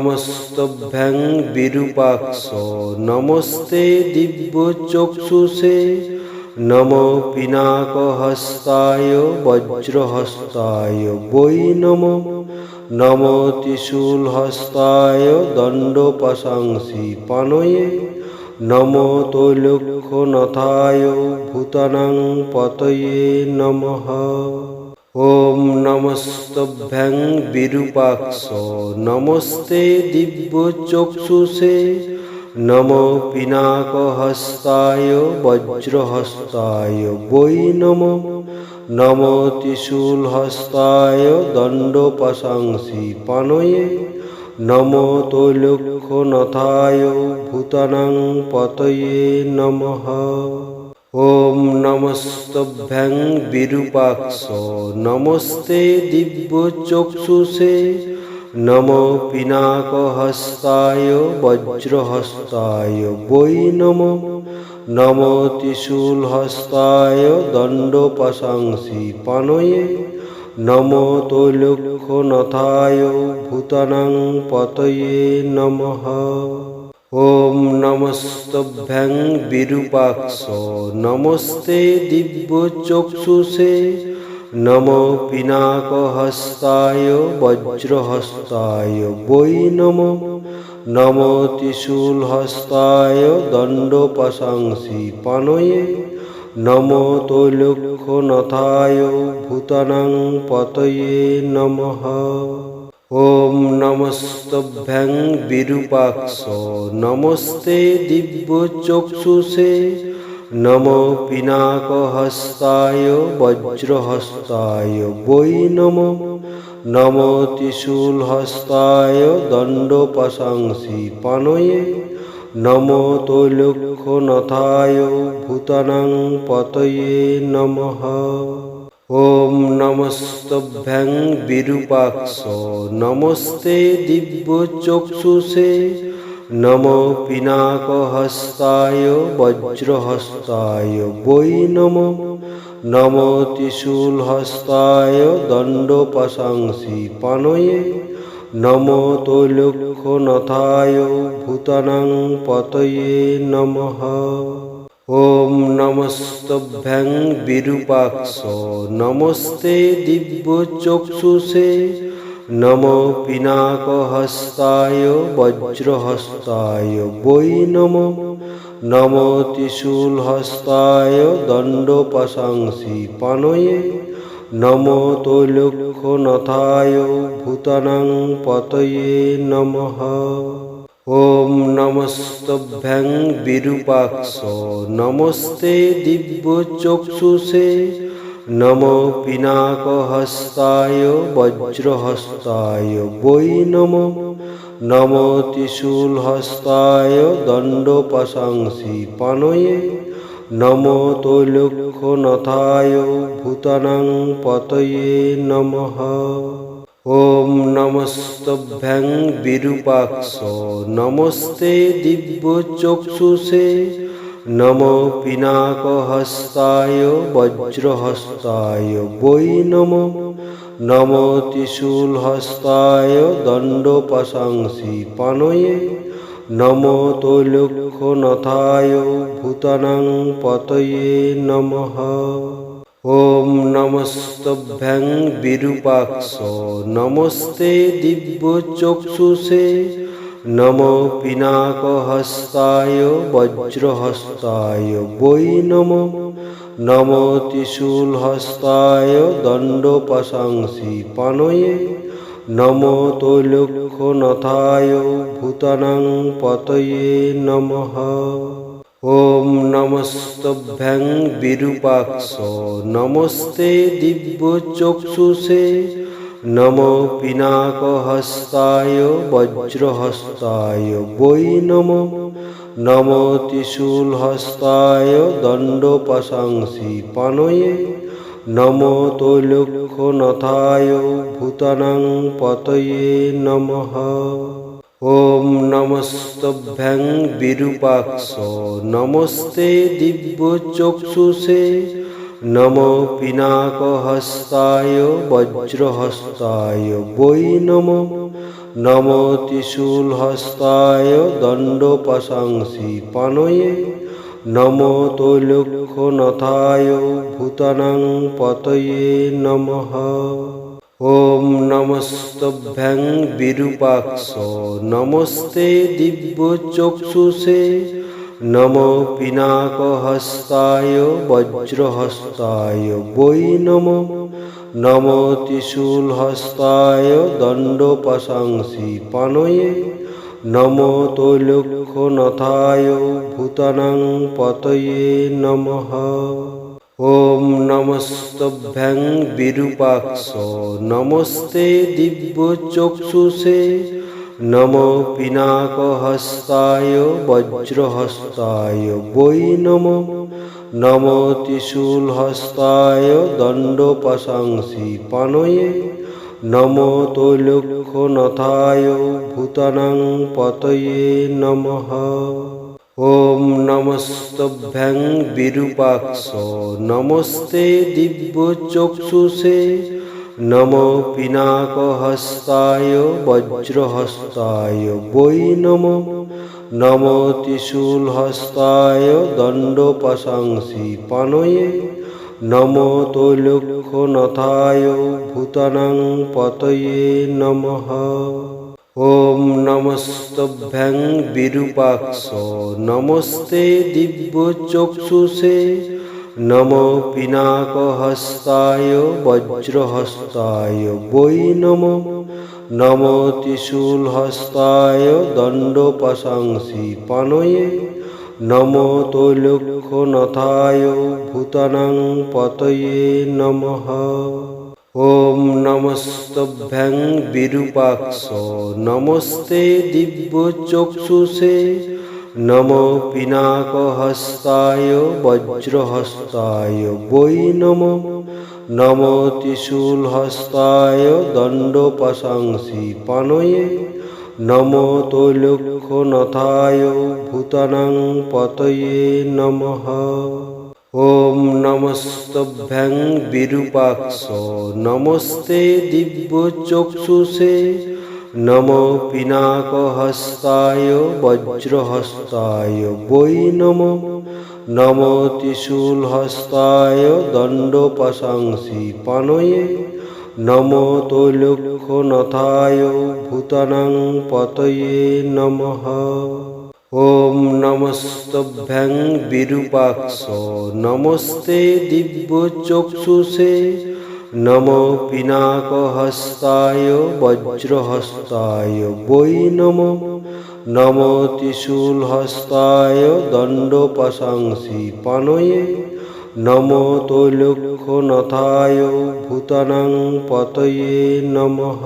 নমস্তভ্যং বিরূপাক্ষ নমস্তে দিব্যচক্ষুষে নমো পিনাকহস্তায় বজ্রহস্তায় বৈ নমো নমো ত্রিশূলহস্তায় দণ্ডপাশাংসি পাণয়ে নমো তৈলক্ষ্যনাথায় ভূতানাং পতয়ে নমঃ। ওম নমস্তভ্যং বিরূপাক্ষ নমস্তে দিব্যচক্ষুষে নমো পিনাকহস্তায় বজ্রহস্তায় বৈ নমো নমো ত্রিশূলহস্তায় দণ্ডপাশাংসি পাণয়ে নমো তৈলক্ষ্যনাথায় ভূতানাং পতয়ে নমঃ। ওম নমস্তভ্যং বিরূপাক্ষ নমস্তে দিব্যচক্ষুষে নমো পিনাকহস্তায় বজ্রহস্তায় বৈ নমো নমো ত্রিশূলহস্তায় দণ্ডপাশাংসি পাণয়ে নমো তৈলক্ষ্যনাথায় ভূতানাং পতয়ে নমঃ। ওম নমস্তভ্যং বিরূপাক্ষ নমস্তে দিব্যচক্ষুষে নমো পিনাকহস্তায় বজ্রহস্তায় বৈ নমো নমো ত্রিশূলহস্তায় দণ্ডপাশাংসি পাণয়ে নমো তৈলক্ষ্যনাথায় ভূতানাং পতয়ে নমঃ। ওম নমস্তভ্যং বিরূপাক্ষ নমস্তে দিব্যচক্ষুষে নমো পিনাকহস্তায় বজ্রহস্তায় বৈ নমো নমো ত্রিশূলহস্তায় দণ্ডপাশাংসি পাণয়ে নমো তৈলক্ষ্যনাথায় ভূতানাং পতয়ে নমঃ। ওম নমস্তভ্যং বিরূপাক্ষ নমস্তে দিব্যচক্ষুষে নমো পিনাকহস্তায় বজ্রহস্তায় বৈ নমো নমো ত্রিশূলহস্তায় দণ্ডপাশাংসি পাণয়ে নমো তৈলক্ষ্যনাথায় ভূতানাং পতয়ে নমঃ। ওম নমস্তভ্যং বিরূপাক্ষ নমস্তে দিব্যচক্ষুষে নমো পিনাকহস্তায় বজ্রহস্তায় বৈ নমো নমো ত্রিশূলহস্তায় দণ্ডপাশাংসি পাণয়ে নমো তৈলক্ষ্যনাথায় ভূতানাং পতয়ে নমঃ। ওম নমস্তভ্যং বিরূপাক্ষ নমস্তে দিব্যচক্ষুষে নমো পিনাকহস্তায় বজ্রহস্তায় বৈ নমো নমো ত্রিশূলহস্তায় দণ্ডপাশাংসি পাণয়ে নমো তৈলক্ষ্যনাথায় ভূতানাং পতয়ে নমঃ। ওম নমস্তভ্যং বিরূপাক্ষ নমস্তে দিব্যচক্ষুষে নমো পিনাকহস্তায় বজ্রহস্তায় বৈ নমো নমো ত্রিশূলহস্তায় দণ্ডপাশাংসি পাণয়ে নমো তৈলক্ষ্যনাথায় ভূতানাং পতয়ে নমঃ। ওম নমস্তভ্যং বিরূপাক্ষ নমস্তে দিব্যচক্ষুষে নমো পিনাকহস্তায় বজ্রহস্তায় বৈ নমো নমো ত্রিশূলহস্তায় দণ্ডপাশাংসি পাণয়ে নমো তৈলক্ষ্যনাথায় ভূতানাং পতয়ে নমঃ। ওম নমস্তভ্যং বিরূপাক্ষ নমস্তে দিব্যচক্ষুষে নমো পিনাকহস্তায় বজ্রহস্তায় বৈ নমো নমো ত্রিশূলহস্তায় দণ্ডপাশাংসি পাণয়ে নমো তৈলক্ষ্যনাথায় ভূতানাং পতয়ে নমঃ। ওম নমস্তভ্যং বিরূপাক্ষ নমস্তে দিব্যচক্ষুষে নমো পিনাকহস্তায় বজ্রহস্তায় বৈ নমো नमो त्रिशूलहस्ताय दण्डोपशांसि पाणये नमो त्रैलोक्यनाथाय भूतानां पतये नमः। ॐ नमस्तभ्यं विरूपाक्ष नमस्ते दिव्यचक्षुषे नमो पिनाकहस्ताय वज्रहस्ताय वै नमो नमो त्रिशूलहस्ताय दण्डोपशांसि पाणये नमो त्रैलोक्यनाथाय भूतानां पतये नमः। ॐ नमस्तभ्यं विरूपाक्ष नमस्ते दिव्यचक्षुषे नमो पिनाकहस्ताय वज्रहस्ताय वै नमो नमो त्रिशूलहस्ताय दण्डोपशांसि पाणये नमो त्रैलोक्यनाथाय भूतानां पतये नमः। ॐ नमस्तभ्यं विरूपाक्ष नमस्ते दिव्यचक्षुषे नमो पिनाकहस्ताय वज्रहस्ताय वै नमो नमो त्रिशूलहस्ताय दण्डोपशांसि पाणये नमो त्रैलोक्यनाथाय भूतानां पतये नमः। ॐ नमस्तभ्यं विरूपाक्ष नमस्ते दिव्यचक्षुषे नमो पिनाकहस्ताय वज्रहस्ताय वै नमो नमो त्रिशूलहस्ताय दण्डोपशांसि पाणये नमो त्रैलोक्यनाथाय भूतानां पतये नमः। ॐ नमस्तभ्यं विरूपाक्ष नमस्ते दिव्यचक्षुषे नमो पिनाकहस्ताय वज्रहस्ताय वै नमो नमो त्रिशूलहस्ताय दण्डोपशांसि पाणये नमो त्रैलोक्यनाथाय भूतानां पतये नमः। ॐ नमस्तभ्यं विरूपाक्ष नमस्ते दिव्यचक्षुषे नमो पिनाकहस्ताय वज्रहस्ताय वै नमो नमो त्रिशूलहस्ताय दण्डोपशांसि पाणये नमो त्रैलोक्यनाथाय भूतानां पतये नमः। ॐ नमस्तभ्यं विरूपाक्ष नमस्ते दिव्यचक्षुषे नमो पिनाकहस्ताय वज्रहस्ताय वै नमो नमो त्रिशूलहस्ताय दण्डोपशांसि पाणये नमो त्रैलोक्यनाथाय भूतानां पतये नमः।